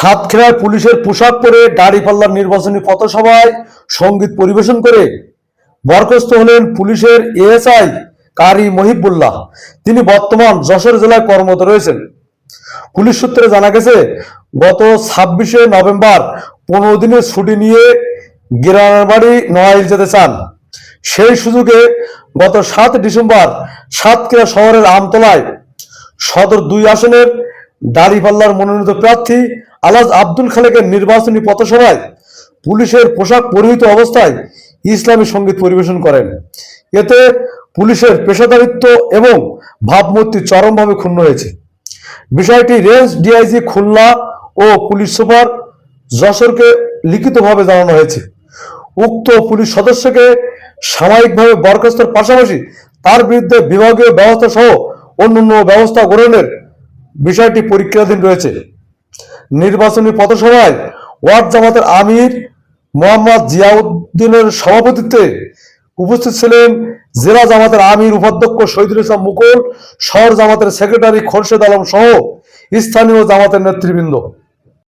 সাতক্ষীরায় পুলিশের পোশাক পরে দাঁড়িপাল্লার নির্বাচনী পথসভায় সঙ্গীত পরিবেশন করে বরখাস্ত হলেন পুলিশের এএসআই কারি মহিবুল্লাহ। তিনি বর্তমান যশোর জেলায় কর্মরত রয়েছেন। পুলিশ সূত্রে জানা গেছে, গত 26শে নভেম্বর 15 দিনের ছুটি নিয়ে গ্রামের বাড়ি নোয়াইল যেতে চান। সেই সুযোগে গত 7 ডিসেম্বর সাতক্ষীরা শহরের আমতলায় সদর 2 আসনের দাঁড়িপাল্লার মনোনীত প্রার্থী আলহাজ আব্দুল খালেকের নির্বাচনী পথসভায় পুলিশের পোশাক পরিহিত অবস্থায় ইসলামী সঙ্গীত পরিবেশন করেন। এতে পুলিশের পেশাদারিত্ব এবং ভাবমূর্তি চরমভাবে ক্ষুণ্ণ হয়েছে। বিষয়টি রেঞ্জ ডিআইজি খুলনা ও পুলিশ সুপার যশোরকে লিখিতভাবে জানানো হয়েছে। উক্ত পুলিশ সদস্যকে সাময়িকভাবে বরখাস্তের পাশাপাশি তার বিরুদ্ধে বিভাগীয় ব্যবস্থা সহ অন্যান্য ব্যবস্থা গ্রহণের বিষয়টি পরীক্ষাধীন রয়েছে। নির্বাচনী পথসভায় ওয়ার্ড জামাতের আমির মোহাম্মদ জিয়াউদ্দিনের সভাপতিত্বে উপস্থিত ছিলেন জেলা জামাতের আমির উপাধ্যক্ষ শহীদুল ইসলাম মুকুল, শহর জামাতের সেক্রেটারি খোরশেদ আলম সহ স্থানীয় জামাতের নেতৃবৃন্দ।